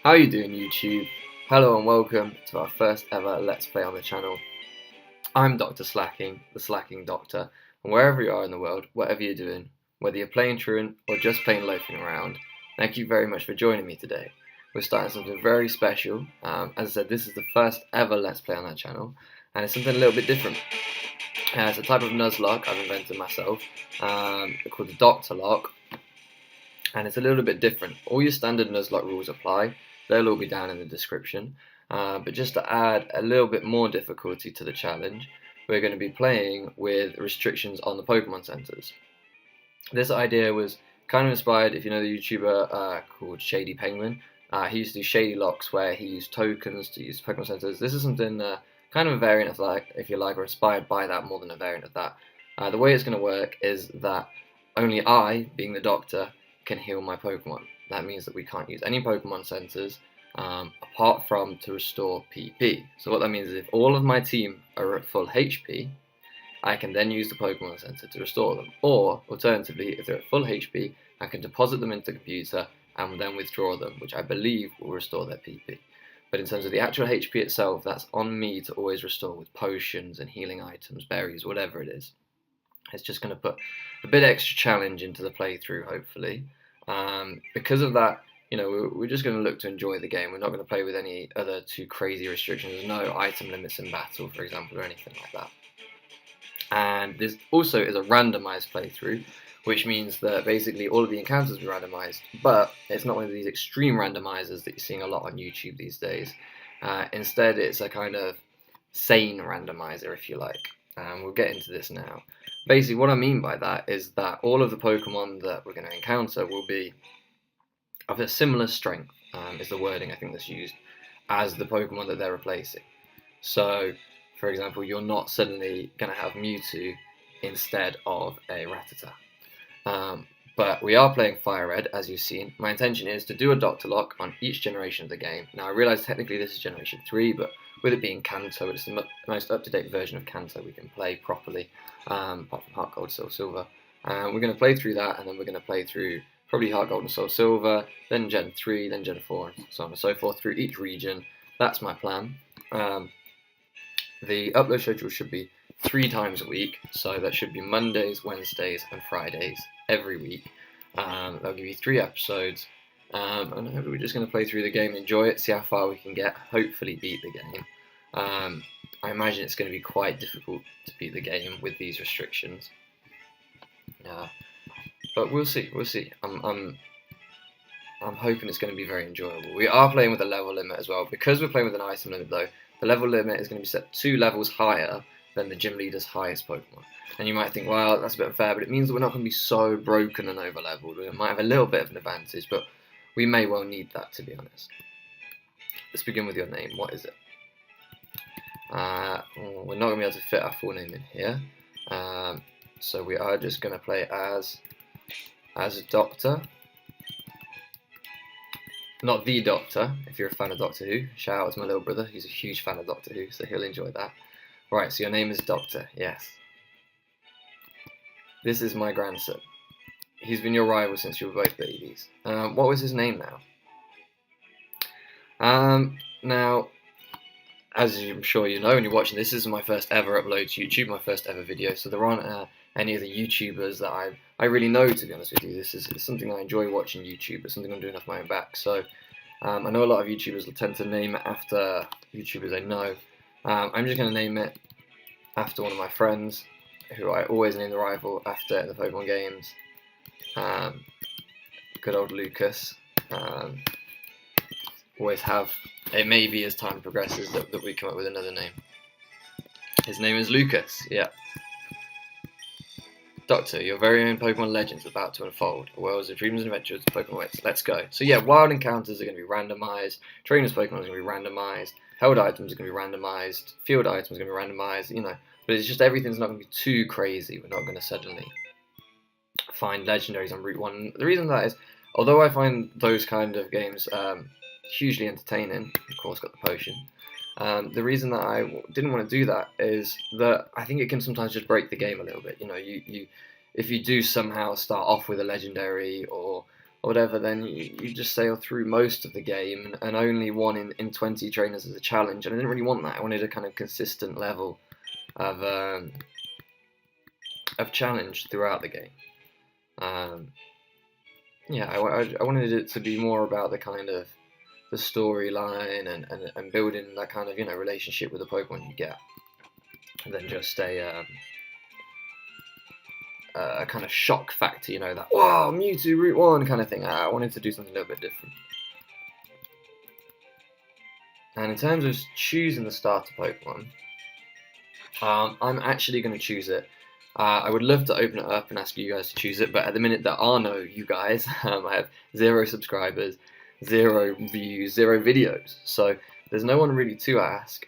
How you doing, YouTube? Hello and welcome to our first ever Let's Play on the channel. I'm Dr. Slacking, the Slacking Doctor, and wherever you are in the world, whatever you're doing, whether you're playing truant or just plain loafing around, thank you very much for joining me today. We're starting something very special. As I said, this is the first ever Let's Play on our channel, and it's something a little bit different. It's a type of Nuzlocke I've invented myself, called the Doctor Lock, and it's a little bit different. All your standard Nuzlocke rules apply. They'll all be down in the description. But just to add a little bit more difficulty to the challenge, we're going to be playing with restrictions on the Pokemon centers. This idea was kind of inspired, if you know the YouTuber called Shady Penguin. He used to do shady locks where he used tokens to use Pokemon centers. This is something kind of a variant of that, if you like, or inspired by that more than a variant of that. The way it's going to work is that only I, being the Doctor, can heal my Pokemon. That means that we can't use any Pokemon centers apart from to restore PP. So what that means is if all of my team are at full HP, I can then use the Pokemon center to restore them. Or alternatively, if they're at full HP, I can deposit them into the computer and then withdraw them, which I believe will restore their PP. But in terms of the actual HP itself, that's on me to always restore with potions and healing items, berries, whatever it is. It's just going to put a bit extra challenge into the playthrough, hopefully. Because of that, you know, we're just going to look to enjoy the game. We're not going to play with any other too crazy restrictions. There's no item limits in battle, for example, or anything like that. And this also is a randomized playthrough, which means that basically all of the encounters will be randomized, but it's not one of these extreme randomizers that you're seeing a lot on YouTube these days. Instead, it's a kind of sane randomizer, if you like. We'll get into this now. Basically, what I mean by that is that all of the Pokemon that we're going to encounter will be of a similar strength, is the wording I think that's used, as the Pokemon that they're replacing. So, for example, you're not suddenly going to have Mewtwo instead of a Rattata. But we are playing Fire Red, as you've seen. My intention is to do a Doctor Lock on each generation of the game. Now, I realise technically this is Generation 3, but with it being Kanto, it's the most up-to-date version of Kanto we can play properly, apart from Heart Gold, Soul Silver. We're going to play through that, and then we're going to play through probably Heart Gold and Soul Silver, then Gen 3, then Gen 4, and so on and so forth through each region. That's my plan. The upload schedule should be 3 times a week, so that should be Mondays, Wednesdays, and Fridays every week. That'll give you 3 episodes. And hopefully we're just going to play through the game, enjoy it, see how far we can get, hopefully beat the game. I imagine it's going to be quite difficult to beat the game with these restrictions. But we'll see. I'm hoping it's going to be very enjoyable. We are playing with a level limit as well. Because we're playing with an item limit though, the level limit is going to be set 2 levels higher than the gym leader's highest Pokemon. And you might think, well, that's a bit unfair, but it means that we're not going to be so broken and over-leveled. We might have a little bit of an advantage, but we may well need that, to be honest. Let's begin with your name. What is it? We're not going to be able to fit our full name in here. So we are just going to play as a Doctor. Not the Doctor, if you're a fan of Doctor Who. Shout out to my little brother. He's a huge fan of Doctor Who, so he'll enjoy that. Right, so your name is Doctor, yes. This is my grandson. He's been your rival since you were both babies. What was his name now? Now, as I'm sure you know when you're watching this is my first ever upload to YouTube, my first ever video, so there aren't any of the YouTubers that I really know, to be honest with you. This is something I enjoy watching YouTube, it's something I'm doing off my own back. So I know a lot of YouTubers will tend to name it after YouTubers I know. I'm just going to name it after one of my friends, who I always name the rival after in the Pokemon games. Good old Lucas. Always have. It may be as time progresses that we come up with another name. His name is Lucas, yeah. Doctor, your very own Pokemon legend is about to unfold. A world of dreams and adventures of Pokemon waits. Let's go. So yeah, wild encounters are going to be randomized. Trainers Pokemon is going to be randomized. Held items are going to be randomized. Field items are going to be randomized. You know, but it's just everything's not going to be too crazy. We're not going to suddenly find legendaries on Route 1. The reason for that is, although I find those kind of games hugely entertaining, of course got the potion, the reason that I didn't want to do that is that I think it can sometimes just break the game a little bit. You know, if you do somehow start off with a legendary or or whatever, then you just sail through most of the game, and only 1 in 20 trainers as a challenge. And I didn't really want that. I wanted a kind of consistent level of challenge throughout the game. Yeah, I wanted it to be more about the kind of the storyline and building that kind of relationship with the Pokemon you get, than just a kind of shock factor, that wow, Mewtwo Route 1 kind of thing. I wanted to do something a little bit different. And in terms of choosing the starter Pokemon, I'm actually going to choose it. I would love to open it up and ask you guys to choose it, but at the minute there are no you guys. I have 0 subscribers, 0 views, 0 videos, so there's no one really to ask.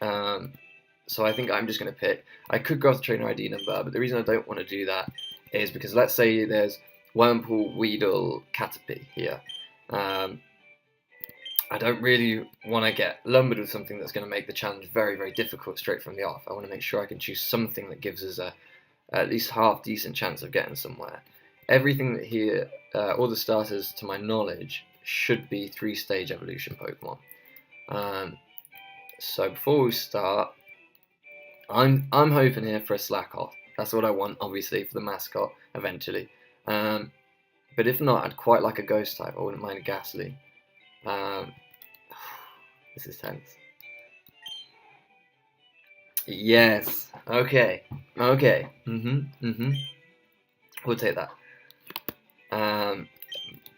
So I think I'm just going to pick. I could go off the trainer ID number, but the reason I don't want to do that is because let's say there's Wurmple, Weedle, Caterpie here. I don't really want to get lumbered with something that's going to make the challenge very, very difficult straight from the off. I want to make sure I can choose something that gives us at least half decent chance of getting somewhere. Everything that here, all the starters to my knowledge, should be 3-stage evolution Pokemon. So before we start, I'm hoping here for a Slakoth. That's what I want, obviously, for the mascot eventually. But if not, I'd quite like a Ghost type. I wouldn't mind a Ghastly. This is tense. Yes. Okay. We'll take that.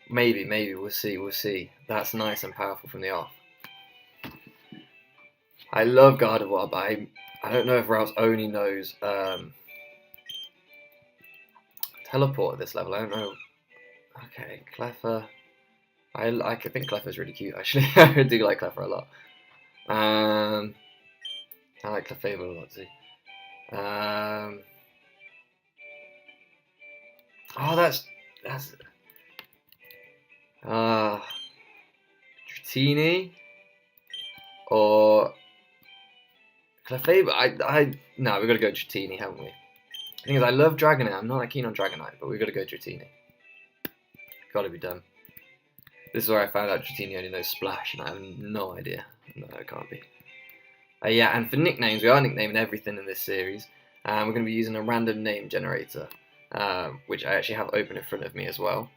Maybe. We'll see. That's nice and powerful from the off. I love Gardevoir, but I don't know if Ralph only knows teleport at this level. I don't know. Okay, Cleffa. I think Cleffa's really cute, actually. I do like Cleffa a lot. I like Clefable a lot too. Oh, that's Dratini or Clefable. No, we've got to go Dratini, haven't we? The thing is, I love Dragonite. I'm not that keen on Dragonite, but we've got to go Dratini. Got to be done. This is where I found out Dratini only knows Splash, and I have no idea. No, it can't be. Yeah, and for nicknames, we are nicknaming everything in this series. We're going to be using a random name generator, which I actually have open in front of me as well.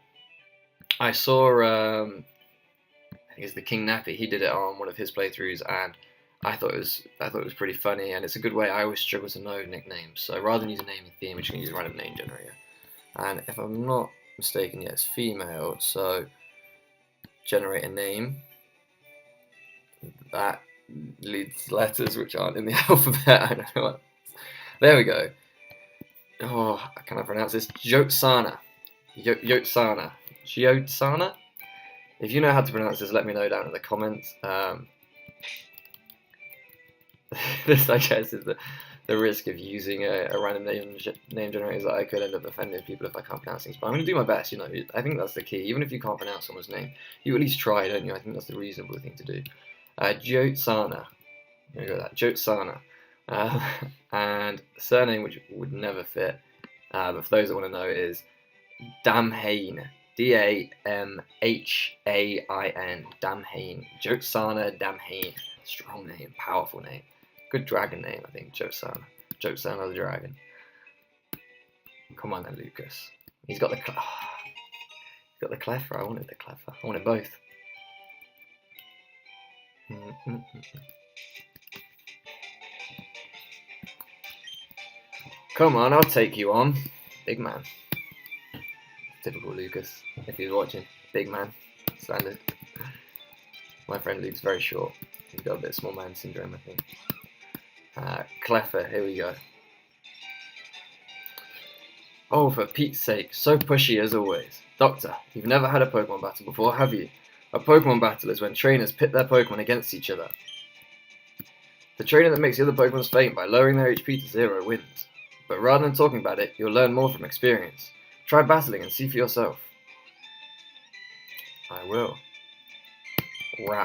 I saw, I think it's the King Nappy. He did it on one of his playthroughs, and I thought it was pretty funny, and it's a good way. I always struggle to know nicknames, so rather than use a naming theme, we're just going to use a random name generator. And if I'm not mistaken, yeah, it's female, so generate a name that leads letters which aren't in the alphabet. I don't know what. There we go. Oh, can I pronounce this? Jotsana. Jotsana. Jotsana? If you know how to pronounce this, let me know down in the comments. This, I guess, is the risk of using a random name generator, is that I could end up offending people if I can't pronounce things. But I'm going to do my best, I think that's the key. Even if you can't pronounce someone's name, you at least try, don't you? I think that's the reasonable thing to do. Jotsana. There we go, that. Jotsana. And surname, which would never fit, but for those that want to know, is Damhain. Damhain. Damhain. Jotsana Damhain. Strong name, powerful name. Good dragon name, I think. Jotsana. Jotsana the dragon. Come on then, Lucas. He's got the Cleffa. I wanted the Cleffa. I wanted both. Come on, I'll take you on. Big man. Typical Lucas, if he's watching. Big man. Standard. My friend Luke's very short. He's got a bit of small man syndrome, I think. Cleffa, here we go. Oh, for Pete's sake, so pushy as always. Doctor, you've never had a Pokemon battle before, have you? A Pokemon battle is when trainers pit their Pokemon against each other. The trainer that makes the other Pokemon's faint by lowering their HP to 0 wins. But rather than talking about it, you'll learn more from experience. Try battling and see for yourself. I will.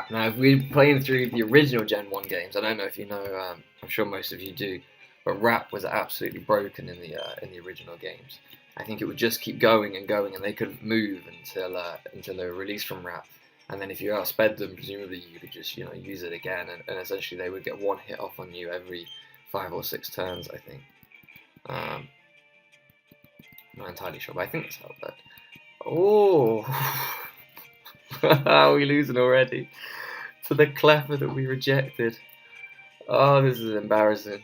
Now, if we're playing through the original Gen 1 games, I don't know if you know, I'm sure most of you do, but Rap was absolutely broken in the original games. I think it would just keep going and going, and they couldn't move until they were released from Rap. And then if you outsped them, presumably you could just use it again, and essentially they would get one hit off on you every 5 or 6 turns, I think. I'm not entirely sure, but I think that's how it worked. Oh, are we losing already to the Cleffer that we rejected? Oh, this is embarrassing.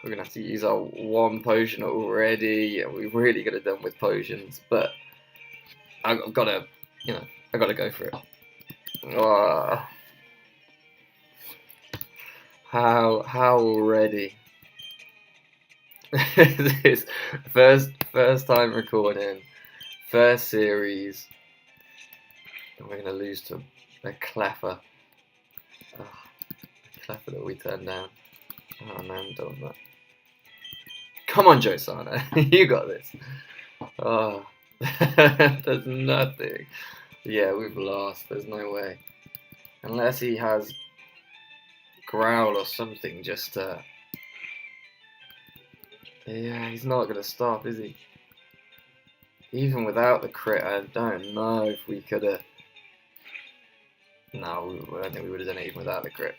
We're gonna have to use our 1 potion already, and we really could have done with potions, but I've got to, I got to go for it. Oh. How already? This is first time recording, first series, and we're gonna lose to a Cleffer. Oh, a Cleffer that we turned down. Oh man, don't that. Come on, Josana, you got this. Oh, there's nothing. Yeah, we've lost. There's no way, unless he has Growl or something just to... Yeah, he's not going to stop, is he? Even without the crit, I don't know if we could have... No, I don't think we would have done it even without the crit.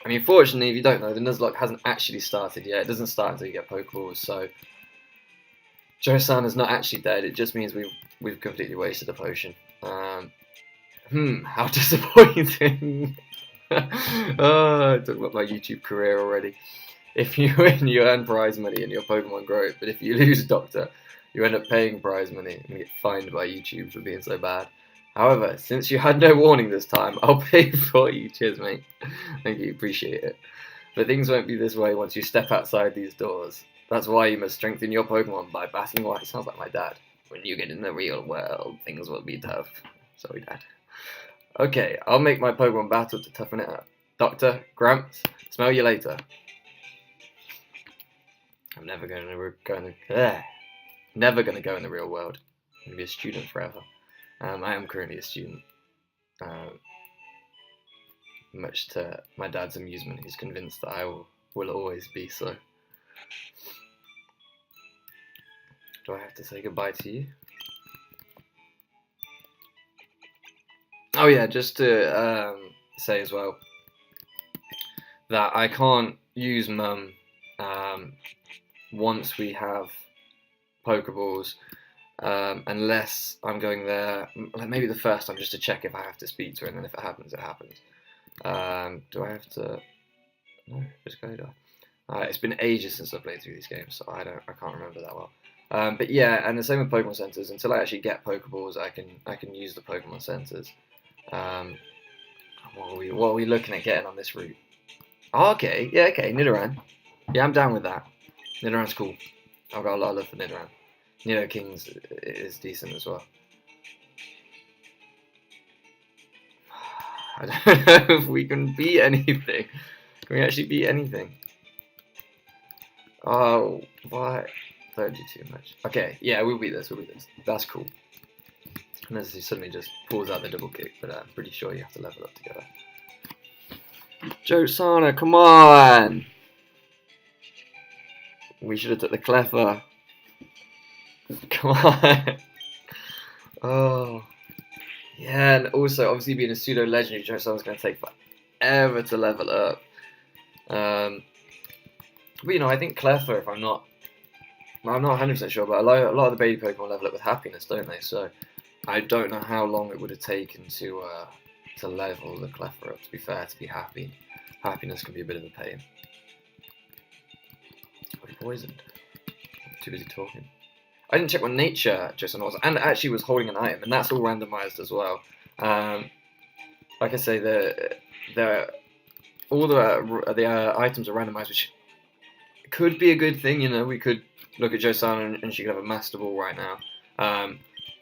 I mean, fortunately, if you don't know, the Nuzlocke hasn't actually started yet. It doesn't start until you get pokeballs, so... Joe-san is not actually dead, it just means we've completely wasted a potion. How disappointing! Oh, I talk about my YouTube career already. If you win, you earn prize money and your Pokemon grow, but if you lose Doctor, you end up paying prize money and get fined by YouTube for being so bad. However, since you had no warning this time, I'll pay for you. Cheers, mate. Thank you, appreciate it. But things won't be this way once you step outside these doors. That's why you must strengthen your Pokemon by batting white. Sounds like my dad. When you get in the real world, things will be tough. Sorry, Dad. Okay, I'll make my Pokemon battle to toughen it up. Doctor, Gramps, smell you later. I'm never going to go in the real world. I'm going to be a student forever. I am currently a student. Much to my dad's amusement, he's convinced that I will always be so. Do I have to say goodbye to you? Oh yeah, just to say as well that I can't use Mum once we have Pokeballs unless I'm going there, maybe the first time just to check if I have to speak to her, and then if it happens, it happens. Do I have to? No, just go die. It's been ages since I played through these games, so I can't remember that well. But yeah, and the same with Pokemon Centers. Until I actually get Pokeballs, I can use the Pokemon Centers. What are we looking at getting on this route? Oh, okay, yeah, okay, Nidoran. Yeah, I'm down with that. Nidoran's cool. I've got a lot of love for Nidoran. Nidokings is decent as well. I don't know if we can beat anything. Can we actually beat anything? Oh, what? Don't do too much. Okay, yeah, we'll beat this, That's cool. Unless he suddenly just pulls out the double kick, but I'm pretty sure you have to level up together. Josana, come on! We should have took the Cleffer. Come on! Oh. Yeah, and also, obviously being a pseudo-legendary, Josana's going to take forever to level up. But I think Cleffer, if I'm not 100% sure, but a lot of the baby Pokemon level up with happiness, don't they? So I don't know how long it would have taken to level the Cleffer up, to be fair, to be happy. Happiness can be a bit of a pain. Are we poisoned? I'm too busy talking. I didn't check what nature Jason was, and actually was holding an item, and that's all randomized as well. Like I say, all the items are randomized, which could be a good thing. We could look at Josana and she could have a Master Ball right now.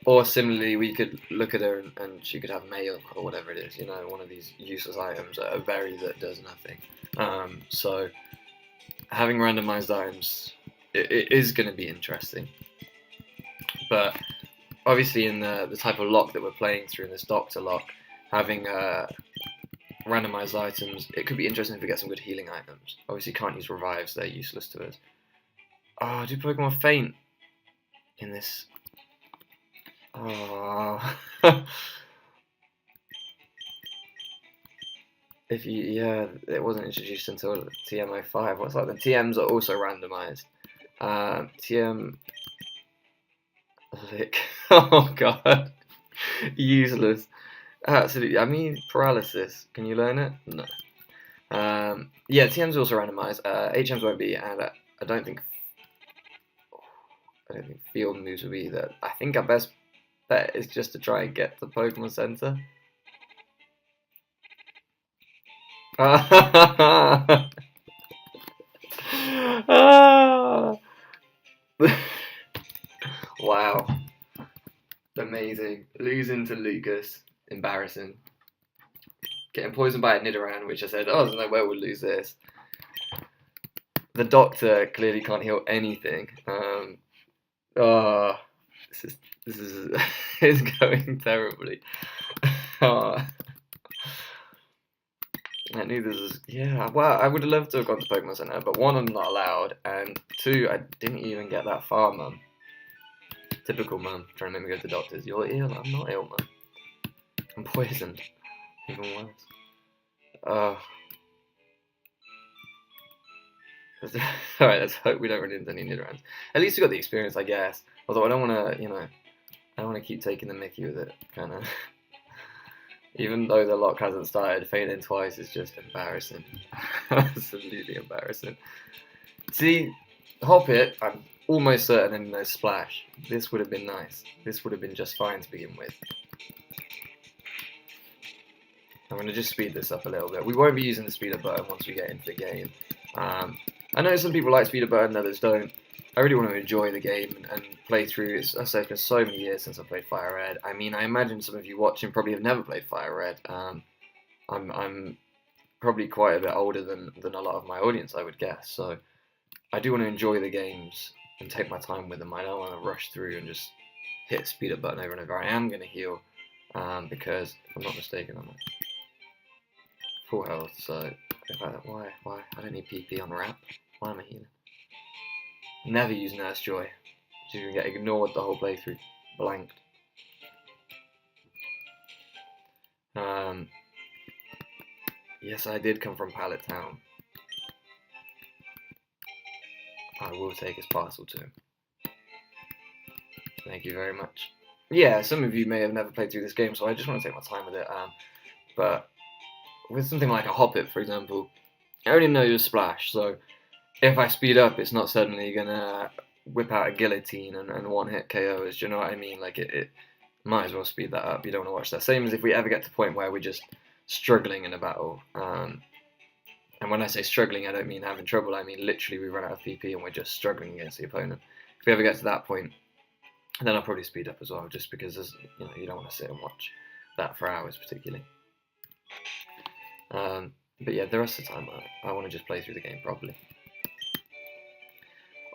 Or similarly, we could look at her and she could have mail or whatever it is, one of these useless items, a berry that does nothing. So having randomized items it is going to be interesting. But obviously in the type of lock that we're playing through in this Doctor lock, having randomized items. It could be interesting if we get some good healing items. Obviously, can't use revives; they're useless to us. Oh, do Pokemon faint in this? Oh. Yeah, it wasn't introduced until TM05. What's like the TMs are also randomized. TM lick. Oh god, useless. Absolutely. I mean, paralysis. Can you learn it? No. Yeah, TM's also randomized. HMs won't be, and I don't think field moves will be either. I think our best bet is just to try and get the Pokemon Center. Wow. Amazing. Losing to Lucas. Embarrassing. Getting poisoned by a Nidoran, which I said, oh, there's no way we'll lose this. The doctor clearly can't heal anything. This is it's going terribly. I knew this was, yeah, well, I would have loved to have gone to Pokemon Center, but one, I'm not allowed, and two, I didn't even get that far, Mum. Typical Mum, trying to make me go to the doctors. You're ill, I'm not ill, Mum. I'm poisoned. Even worse. Alright, let's hope we don't run into any Nidorans. At least we got the experience, I guess. Although I don't want to, I don't want to keep taking the mickey with it, kind of. Even though the Locke hasn't started, failing twice is just embarrassing. Absolutely embarrassing. See, Hoppit, I'm almost certain in no splash. This would have been nice. This would have been just fine to begin with. I'm going to just speed this up a little bit. We won't be using the speed up button once we get into the game. I know some people like speed up button, others don't. I really want to enjoy the game and play through. As I say, it's been so many years since I played Fire Red. I mean, I imagine some of you watching probably have never played Fire Red. I'm probably quite a bit older than a lot of my audience, I would guess. So I do want to enjoy the games and take my time with them. I don't want to rush through and just hit speed up button over and over. I am going to heal because, if I'm not mistaken, I'm at full health. So why? I don't need PP on wrap. Why am I healing? Never use Nurse Joy. She's going to get ignored the whole playthrough. Blanked. Yes, I did come from Pallet Town. I will take his parcel to him. Thank you very much. Yeah, some of you may have never played through this game, so I just want to take my time with it. But with something like a Hoppit, for example, I already know your splash, so if I speed up, it's not suddenly gonna whip out a guillotine and one-hit KOs. Do you know what I mean? Like it might as well speed that up. You don't want to watch that. Same as if we ever get to the point where we're just struggling in a battle. And when I say struggling, I don't mean having trouble. I mean literally we run out of PP and we're just struggling against the opponent. If we ever get to that point, then I'll probably speed up as well, just because you don't want to sit and watch that for hours particularly. But yeah, the rest of the time I want to just play through the game properly.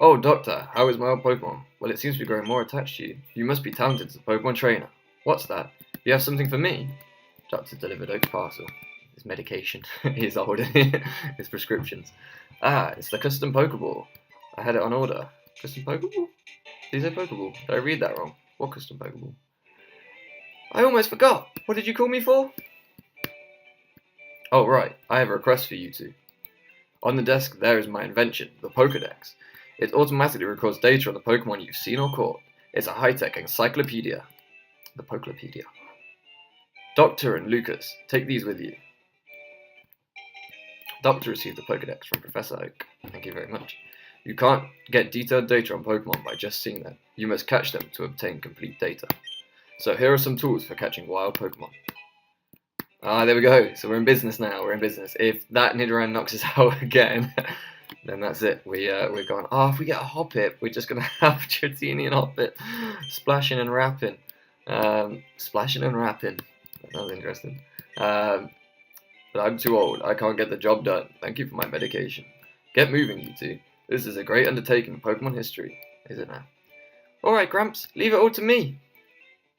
Oh, Doctor, how is my old Pokemon? Well, it seems to be growing more attached to you. You must be talented as a Pokemon trainer. What's that? You have something for me? Doctor delivered Oak's parcel. His medication. He's old. His prescriptions. Ah, it's the custom Pokeball. I had it on order. Custom Pokeball? Did you say Pokeball? Did I read that wrong? What custom Pokeball? I almost forgot. What did you call me for? Oh, right. I have a request for you two. On the desk, there is my invention, the Pokédex. It automatically records data on the Pokemon you've seen or caught. It's a high-tech encyclopedia. The Pokepedia. Doctor and Lucas, take these with you. Doctor received the Pokedex from Professor Oak. Thank you very much. You can't get detailed data on Pokemon by just seeing them. You must catch them to obtain complete data. So here are some tools for catching wild Pokemon. Ah, there we go. So we're in business now. We're in business. If that Nidoran knocks us out again, then that's it. We're going. Oh, if we get a Hoppip, we're just gonna have Dratini and Hoppip splashing and rapping. Splashing and rapping. That was interesting. But I'm too old. I can't get the job done. Thank you for my medication. Get moving, you two. This is a great undertaking in Pokemon history, is it now? All right, Gramps. Leave it all to me.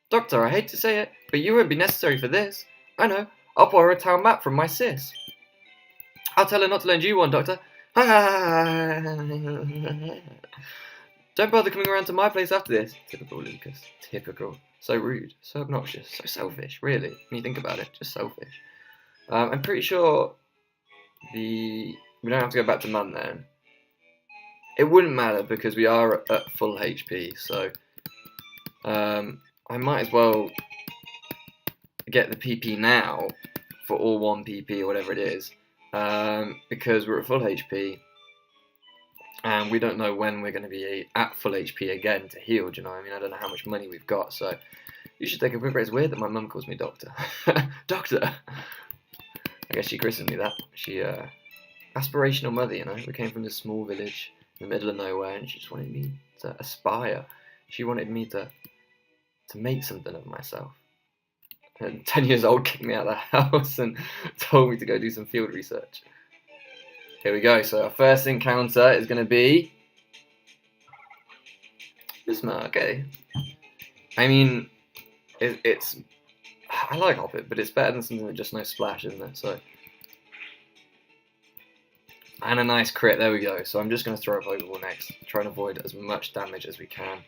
Doctor, I hate to say it, but you won't be necessary for this. I know. I'll borrow a town map from my sis. I'll tell her not to lend you one, Doctor. Don't bother coming around to my place after this. Typical Lucas. Typical. So rude. So obnoxious. So selfish, really. When you think about it, just selfish. I'm pretty sure we don't have to go back to Mum then. It wouldn't matter because we are at full HP, so I might as well get the PP now for all 1 PP or whatever it is, because we're at full HP and we don't know when we're going to be at full HP again to heal. Do you know what I mean? I don't know how much money we've got, so you should take a quick break. It's weird that my mum calls me Doctor. Doctor! I guess she christened me that. She, aspirational mother, you know. We came from this small village in the middle of nowhere and she just wanted me to aspire. She wanted me to make something of myself. And 10 years old, kicked me out of the house and told me to go do some field research. Here we go. So our first encounter is going to be Bismarck. Okay. I mean, it's I like Hoppet, but it's better than something with just no splash, isn't it? So, and a nice crit. There we go. So I'm just going to throw a Pokeball next, try and avoid as much damage as we can.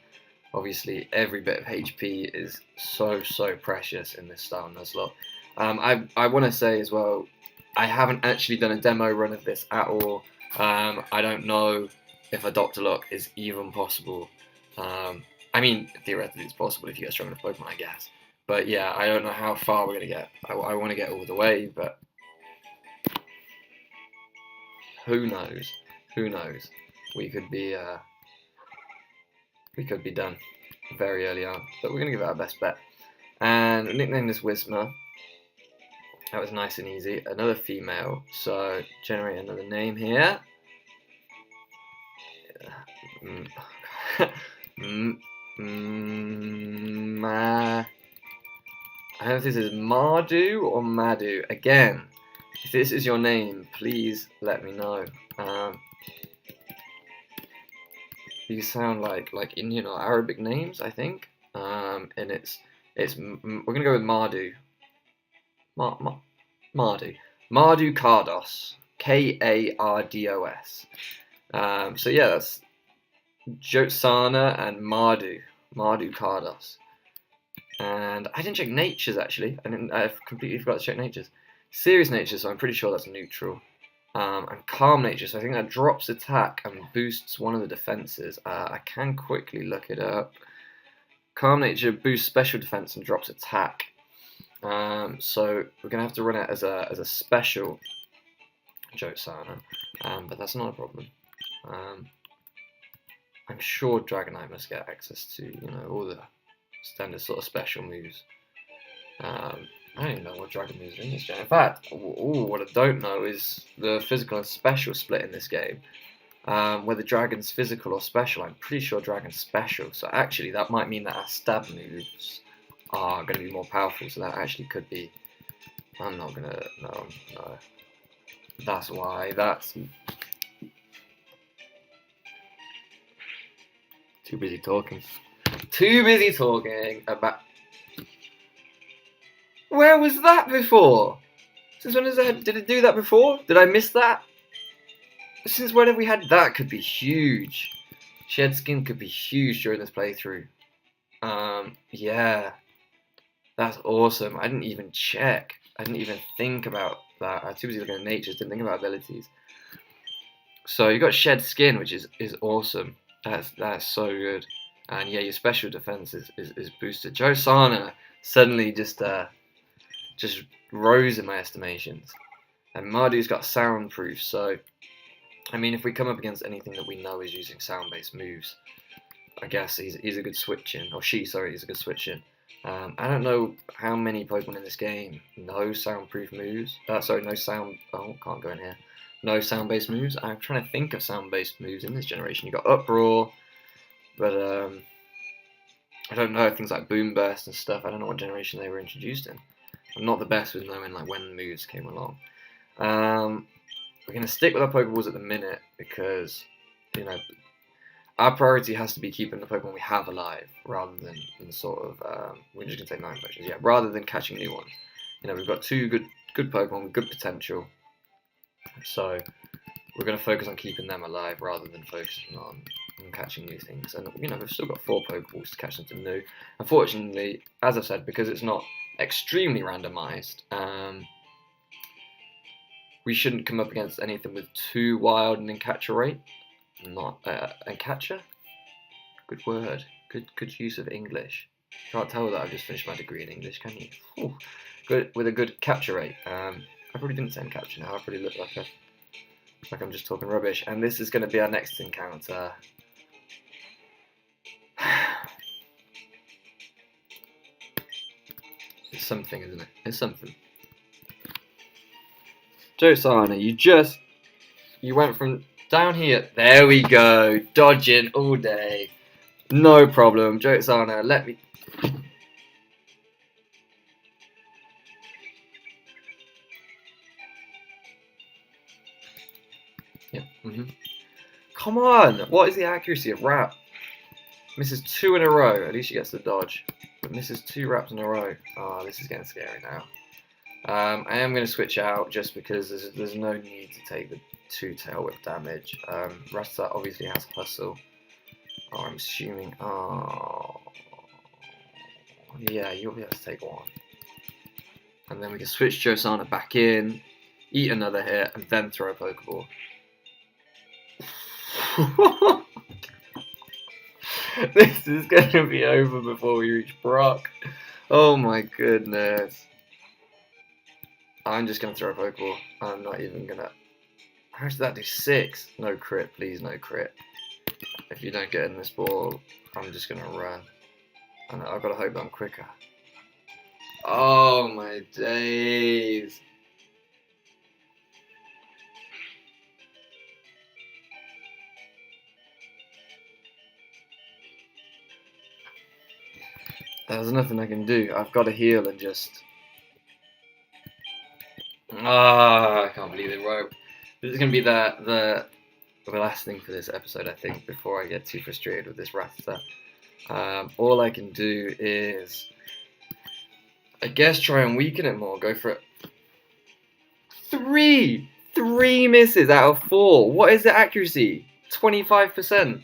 Obviously, every bit of HP is so precious in this style Nuzlocke. I want to say as well, I haven't actually done a demo run of this at all. I don't know if a Dr. Locke is even possible. I mean, theoretically it's possible if you get strong enough Pokemon, I guess. But yeah, I don't know how far we're going to get. I want to get all the way, but who knows? Who knows? We could be done very early on, but we're going to give it our best bet. And nickname this Whismer. That was nice and easy. Another female, so generate another name here. I don't know if this is Mardu or Madu. Again, if this is your name, please let me know. These sound like Indian or Arabic names, I think. And we're gonna go with Mardu. Mardu. Mardu Cardos. Kardos. So yeah, that's Jotsana and Mardu Cardos. And I didn't check natures actually. I've completely forgot to check natures. Serious nature, so I'm pretty sure that's neutral. And calm nature, so I think that drops attack and boosts one of the defenses. I can quickly look it up. Calm nature boosts special defense and drops attack. So we're gonna have to run it as a special Jotsana, but that's not a problem. I'm sure Dragonite must get access to all the standard sort of special moves. I don't even know what Dragon moves are in this game. In fact, what I don't know is the physical and special split in this game. Whether Dragon's physical or special, I'm pretty sure Dragon's special. So actually, that might mean that our stab moves are going to be more powerful. So that actually could be. I'm not gonna. No. That's why. That's too busy talking. Too busy talking about. Where was that before? Since when did it do that before? Did I miss that? Since when have we had that? Could be huge. Shed skin could be huge during this playthrough. Yeah. That's awesome. I didn't even check. I didn't even think about that. I was too busy looking at natures, didn't think about abilities. So you got shed skin, which is awesome. That's so good. And yeah, your special defense is boosted. Jotsana suddenly just rose in my estimations. And Mardu's got soundproof, so I mean, if we come up against anything that we know is using sound-based moves, I guess he's a good switch-in, or he's a good switch-in. I don't know how many Pokemon in this game know soundproof moves. No sound. Oh, can't go in here. No sound-based moves. I'm trying to think of sound-based moves in this generation. You got Uproar, but I don't know things like Boom Burst and stuff. I don't know what generation they were introduced in. I'm not the best with knowing when moves came along. We're gonna stick with our Pokeballs at the minute because our priority has to be keeping the Pokemon we have alive rather than sort of we're just gonna take 9 potions. Yeah, rather than catching new ones. we've got two good Pokemon with good potential. So we're going to focus on keeping them alive rather than focusing on catching new things. And we've still got 4 Pokeballs to catch something new. Unfortunately, as I said, because it's not extremely randomized, we shouldn't come up against anything with too wild an encounter rate. Not encounter. Good word. Good use of English. Can't tell that I've just finished my degree in English, can you? Ooh. Good with a good capture rate. I probably didn't say capture now. I probably look like I'm just talking rubbish. And this is going to be our next encounter. It's something, isn't it? It's something. Josana, you went from down here. There we go. Dodging all day. No problem. Josana, let me. Yep. Come on. What is the accuracy of Rap? Misses 2 in a row. At least she gets the dodge. But misses 2 Raps in a row. Oh, this is getting scary now. I am going to switch out just because there's no need to take the 2 Tail Whip damage. Rattata obviously has Hustle. Oh, I'm assuming. Oh. Yeah, you'll be able to take 1. And then we can switch Josana back in, eat another hit, and then throw a Pokeball. This is going to be over before we reach Brock. Oh my goodness. I'm just going to throw a Pokeball. I'm not even going to... How does that do? 6? No crit, please, no crit. If you don't get in this ball, I'm just going to run. And I've got to hope that I'm quicker. Oh my days. There's nothing I can do. I've got to heal and just... I can't believe it. Right. This is going to be the last thing for this episode, I think, before I get too frustrated with this Rattata. All I can do is, I guess, try and weaken it more. Go for it. 3 misses out of 4. What is the accuracy? 25%.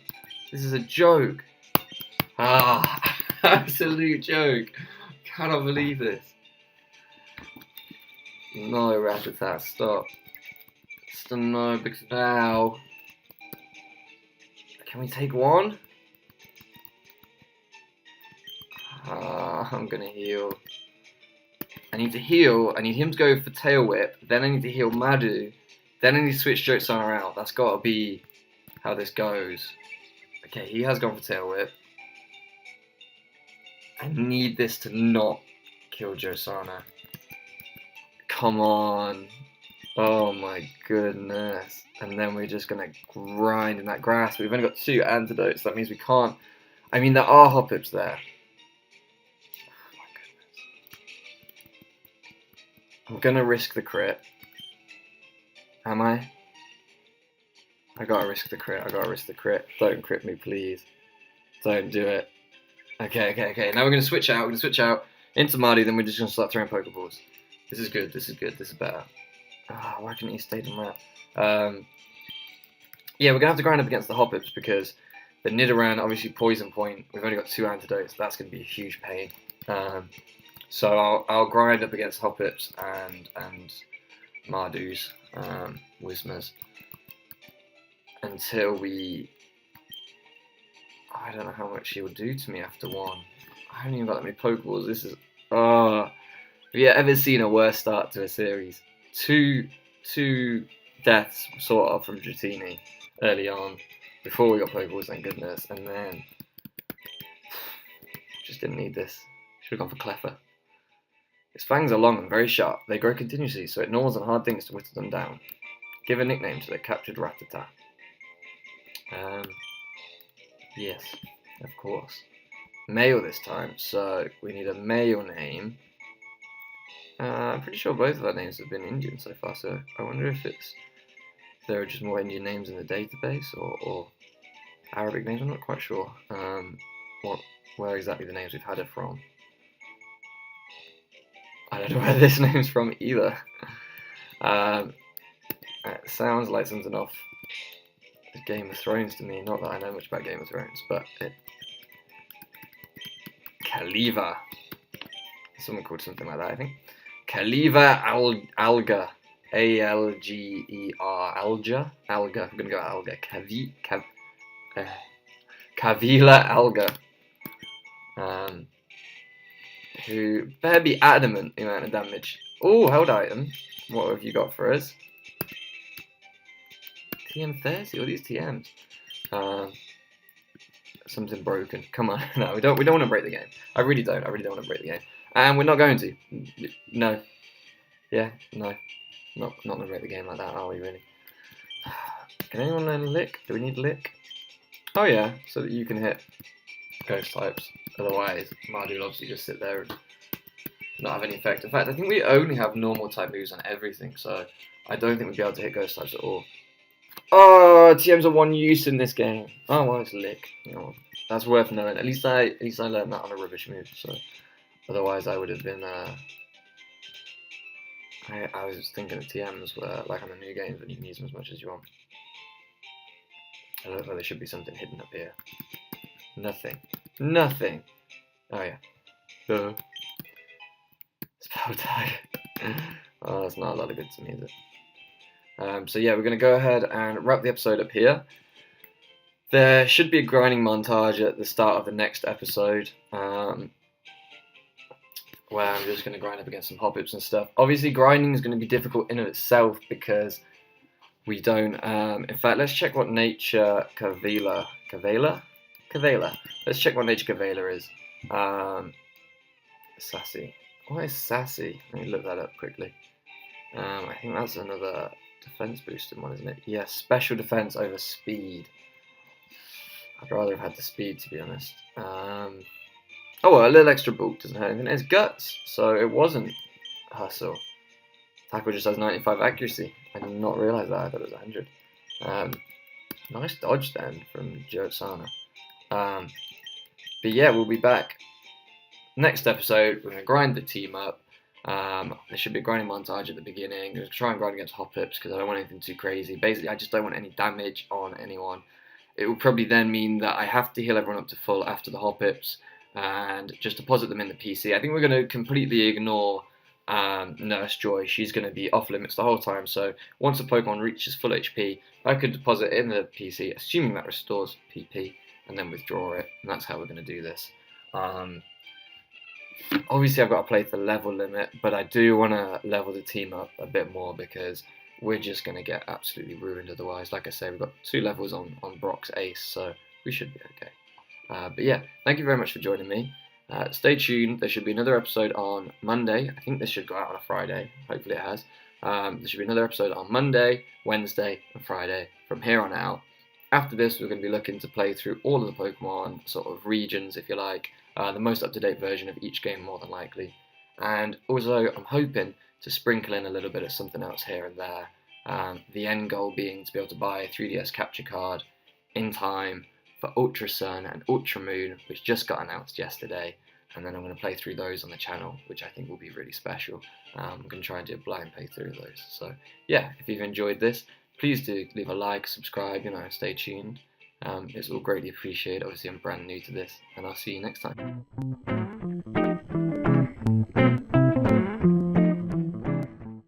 This is a joke. Absolute joke. Cannot believe this. No, Rattata, stop. No, because now. Can we take 1? I'm gonna heal. I need to heal. I need him to go for Tail Whip. Then I need to heal Madu. Then I need to switch Josana out. That's gotta be how this goes. Okay, he has gone for Tail Whip. I need this to not kill Josana. Come on. Oh my goodness. And then we're just going to grind in that grass. We've only got 2 antidotes. That means we can't... I mean, there are Hoppips there. Oh my goodness. I'm going to risk the crit. Am I? I got to risk the crit. Don't crit me, please. Don't do it. Okay. Now we're going to switch out. Into Marty, then we're just going to start throwing Pokeballs. This is good. This is better. Why couldn't he stay on that? Yeah, we're going to have to grind up against the Hoppips because the Nidoran, obviously Poison Point, we've only got 2 antidotes. That's going to be a huge pain. So I'll grind up against Hoppips and Mardus, Whismers, until we... I don't know how much he will do to me after 1. I haven't even got that many Pokeballs. This is... have you ever seen a worse start to a series? Two deaths sort of from Dratini early on, before we got Pokeballs, thank goodness, and then just didn't need this. Should have gone for Cleffer. Its fangs are long and very sharp. They grow continuously, so it gnaws on hard things to whittle them down. Give a nickname to the captured Rattata. Yes, of course. Male this time, so we need a male name. I'm pretty sure both of our names have been Indian so far, so I wonder if there are just more Indian names in the database or Arabic names. I'm not quite sure where exactly the names we've had it from. I don't know where this name's from either. It sounds like something off Game of Thrones to me. Not that I know much about Game of Thrones, but Caliva. Someone called something like that, I think. Caliva alga. A-L-G-E-R. Alga? Alga. I'm gonna go alga. Cavila alga. Who better be adamant the amount of damage. Oh, held item. What have you got for us? TM30? All these TMs. Something broken. Come on. No, we don't want to break the game. I really don't want to break the game. And we're not going to. No. Yeah, no. Not gonna break the game like that, are we really? Can anyone learn lick? Do we need lick? Oh yeah, so that you can hit ghost types. Otherwise, Mardu will obviously just sit there and not have any effect. In fact, I think we only have normal type moves on everything, so I don't think we'd be able to hit ghost types at all. Oh, TMs are one use in this game. Oh well, it's lick. Oh, that's worth knowing. At least I learned that on a rubbish move. So otherwise, I would have been. I was thinking that TMs were like on the new games when you can use them as much as you want. I look like there should be something hidden up here. Nothing. Nothing. Oh yeah. Spell tag. Oh, that's not a lot of good to me, is it? So yeah, we're going to go ahead and wrap the episode up here. There should be a grinding montage at the start of the next episode, where I'm just going to grind up against some hop-ups and stuff. Obviously, grinding is going to be difficult in of itself because we don't... in fact, let's check what nature Cavela... Let's check what nature Cavela is. Sassy. What is sassy? Let me look that up quickly. I think that's another defense boosted one, isn't it? Yeah, special defense over speed. I'd rather have had the speed, to be honest. Oh well, a little extra bulk doesn't hurt anything. It's guts, so it wasn't hustle. Tackle just has 95 accuracy. I did not realise that. I thought it was 100. Nice dodge then from Jotsana. But yeah, we'll be back next episode. We're going to grind the team up. There should be a grinding montage at the beginning. I'm going to try and grind against hop-ups because I don't want anything too crazy. Basically, I just don't want any damage on anyone. It will probably then mean that I have to heal everyone up to full after the hop-ups and just deposit them in the PC. I think we're going to completely ignore Nurse Joy. She's going to be off limits the whole time. So once a Pokemon reaches full HP, I could deposit it in the PC, assuming that restores PP, and then withdraw it. And that's how we're going to do this. Obviously, I've got to play to the level limit, but I do want to level the team up a bit more because we're just going to get absolutely ruined otherwise. Like I say, we've got 2 levels on Brock's Ace, so we should be okay. But yeah, thank you very much for joining me. Stay tuned. There should be another episode on Monday. I think this should go out on a Friday. Hopefully it has. There should be another episode on Monday, Wednesday, and Friday from here on out. After this, we're going to be looking to play through all of the Pokemon sort of regions, if you like. The most up-to-date version of each game, more than likely. And also, I'm hoping to sprinkle in a little bit of something else here and there. The end goal being to be able to buy a 3DS capture card in time for Ultra Sun and Ultra Moon, which just got announced yesterday. And then I'm going to play through those on the channel, which I think will be really special. I'm going to try and do a blind playthrough of those. So yeah, if you've enjoyed this, please do leave a like, subscribe, stay tuned. It's all greatly appreciated. Obviously, I'm brand new to this, and I'll see you next time.